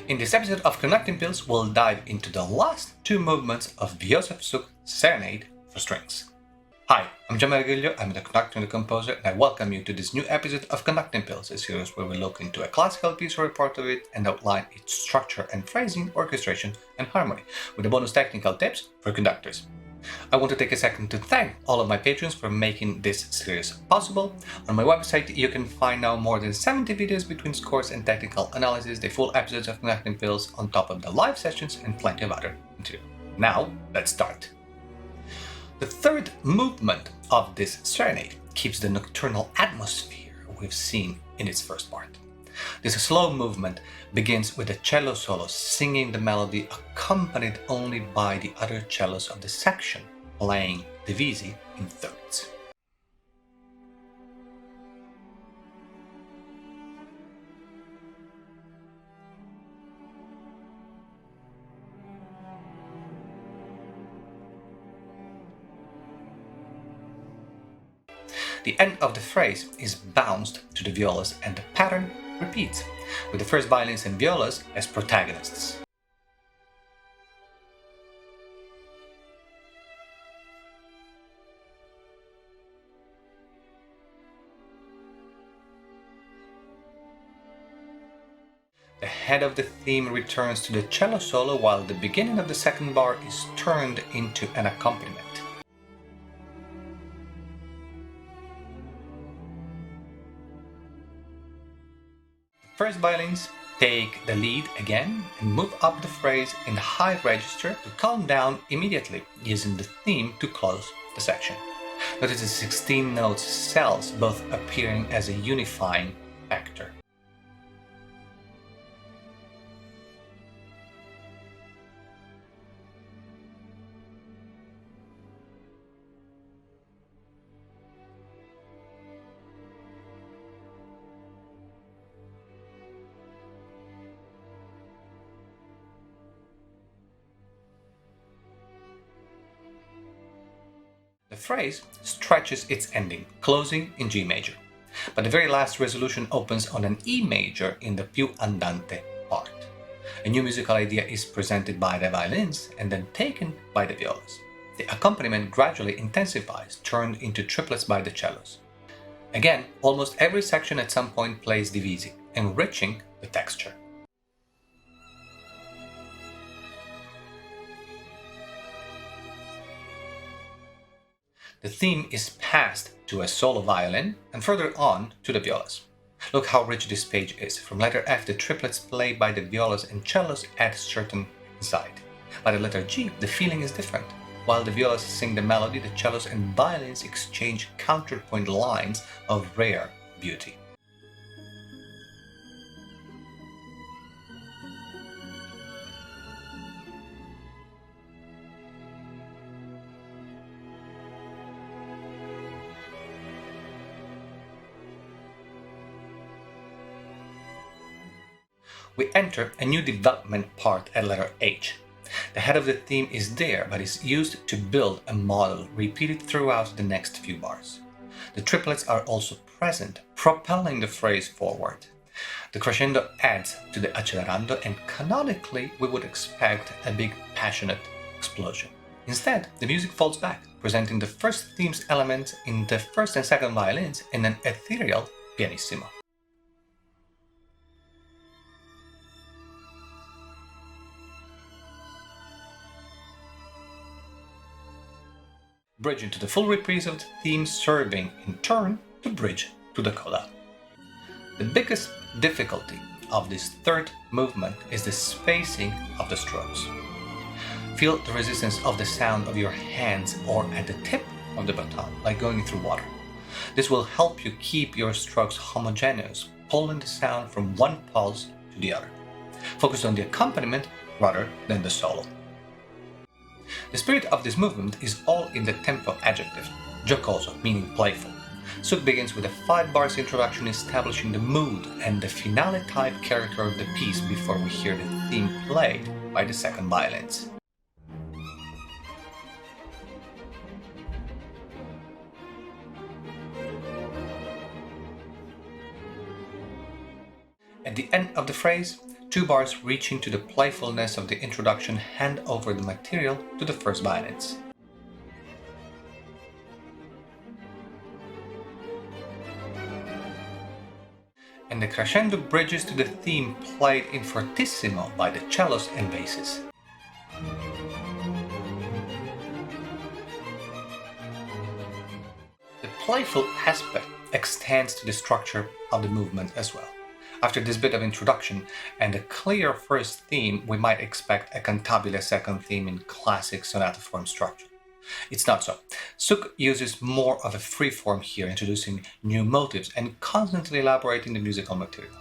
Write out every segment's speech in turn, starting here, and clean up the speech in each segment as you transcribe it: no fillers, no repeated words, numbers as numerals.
In this episode of Conducting Pills, we'll dive into the last two movements of Josef Suk Serenade for strings. Hi, I'm Gianmaria Griglio, I'm the conductor and the composer, and I welcome you to this new episode of Conducting Pills, a series where we look into a classical piece or a part of it and outline its structure and phrasing, orchestration, and harmony, with the bonus technical tips for conductors. I want to take a second to thank all of my patrons for making this series possible. On my website, you can find now more than 70 videos between scores and technical analysis, the full episodes of Conducting Pills on top of the live sessions, and plenty of other material. Now, let's start. The third movement of this serenade keeps the nocturnal atmosphere we've seen in its first part. This slow movement begins with the cello solo singing the melody accompanied only by the other cellos of the section playing divisi in thirds. The end of the phrase is bounced to the violas and the pattern repeats, with the first violins and violas as protagonists. The head of the theme returns to the cello solo while the beginning of the second bar is turned into an accompaniment. First violins take the lead again and move up the phrase in the high register to calm down immediately, using the theme to close the section. Notice the 16 notes cells both appearing as a unifying factor. The phrase stretches its ending, closing in G major, but the very last resolution opens on an E major in the più andante part. A new musical idea is presented by the violins and then taken by the violas. The accompaniment gradually intensifies, turned into triplets by the cellos. Again, almost every section at some point plays divisi, enriching the texture. The theme is passed to a solo violin and further on to the violas. Look how rich this page is. From letter F, the triplets played by the violas and cellos add certain insight. By the letter G, the feeling is different. While the violas sing the melody, the cellos and violins exchange counterpoint lines of rare beauty. We enter a new development part at letter H. The head of the theme is there, but is used to build a model repeated throughout the next few bars. The triplets are also present, propelling the phrase forward. The crescendo adds to the accelerando, and canonically we would expect a big passionate explosion. Instead, the music falls back, presenting the first theme's elements in the first and second violins and an ethereal pianissimo. Bridge into the full reprise of the theme, serving in turn to bridge to the coda. The biggest difficulty of this third movement is the spacing of the strokes. Feel the resistance of the sound of your hands or at the tip of the baton, like going through water. This will help you keep your strokes homogeneous, pulling the sound from one pulse to the other. Focus on the accompaniment rather than the solo. The spirit of this movement is all in the tempo adjective, giocoso, meaning playful. Suk begins with a 5 bars introduction establishing the mood and the finale type character of the piece before we hear the theme played by the second violins. At the end of the phrase, 2 bars reaching to the playfulness of the introduction hand over the material to the first violins. And the crescendo bridges to the theme played in fortissimo by the cellos and basses. The playful aspect extends to the structure of the movement as well. After this bit of introduction and a clear first theme, we might expect a cantabile second theme in classic sonata form structure. It's not so. Suk uses more of a free form here, introducing new motives and constantly elaborating the musical material.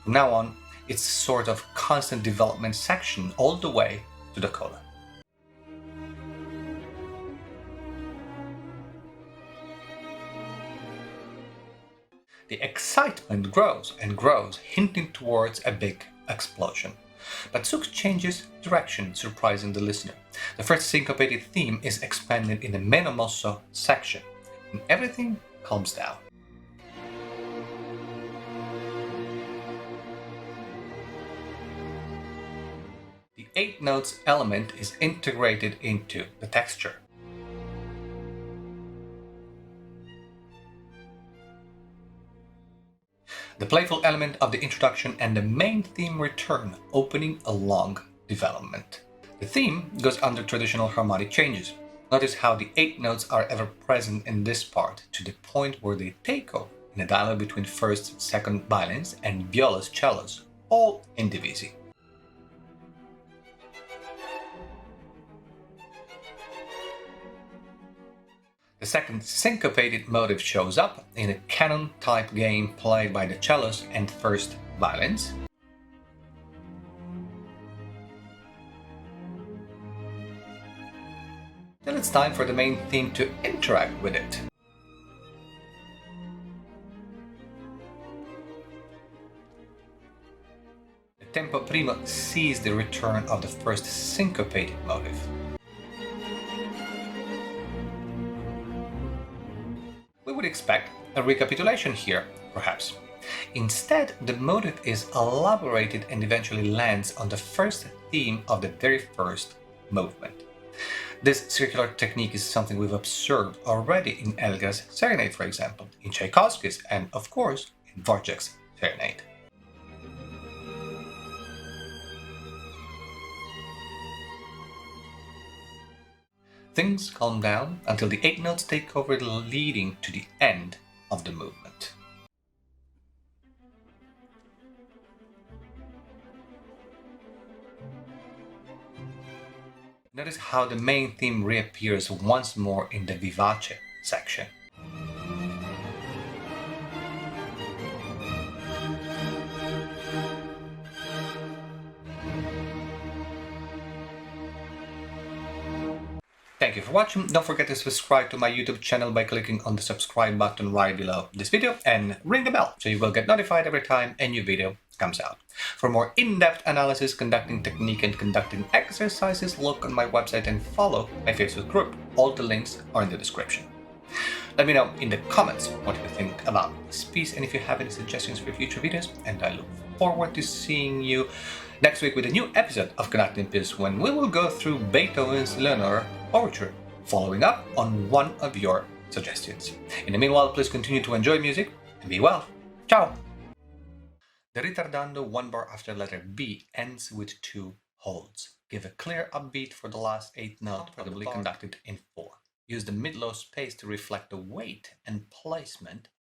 From now on, it's a sort of constant development section all the way to the coda. The excitement grows and grows, hinting towards a big explosion. But Suk changes direction, surprising the listener. The first syncopated theme is expanded in the meno mosso section, and everything calms down. The 8 notes element is integrated into the texture. The playful element of the introduction and the main theme return, opening a long development. The theme goes under traditional harmonic changes. Notice how the 8 notes are ever present in this part, to the point where they take over in a dialogue between first, second violins and violas, cellos, all in divisi. The second syncopated motive shows up in a canon-type game played by the cellos and first violins. Then it's time for the main theme to interact with it. The tempo primo sees the return of the first syncopated motive. We would expect a recapitulation here, perhaps. Instead, the motive is elaborated and eventually lands on the first theme of the very first movement. This circular technique is something we've observed already in Elgar's Serenade, for example, in Tchaikovsky's, and of course in Dvorak's Serenade. Things calm down until the 8 notes take over, leading to the end of the movement. Notice how the main theme reappears once more in the vivace section. Thank you for watching. Don't forget to subscribe to my YouTube channel by clicking on the subscribe button right below this video and ring the bell so you will get notified every time a new video comes out. For more in-depth analysis, conducting technique and conducting exercises, look on my website and follow my Facebook group. All the links are in the description. Let me know in the comments what you think about this piece and if you have any suggestions for future videos, and I look forward to seeing you next week with a new episode of Conducting Piece, when we will go through Beethoven's Leonore Overture, following up on one of your suggestions. In the meanwhile, please continue to enjoy music and be well. Ciao! The ritardando 1 bar after letter B ends with 2 holds. Give a clear upbeat for the last 8 note, probably conducted in 4. Use the mid-low space to reflect the weight and placement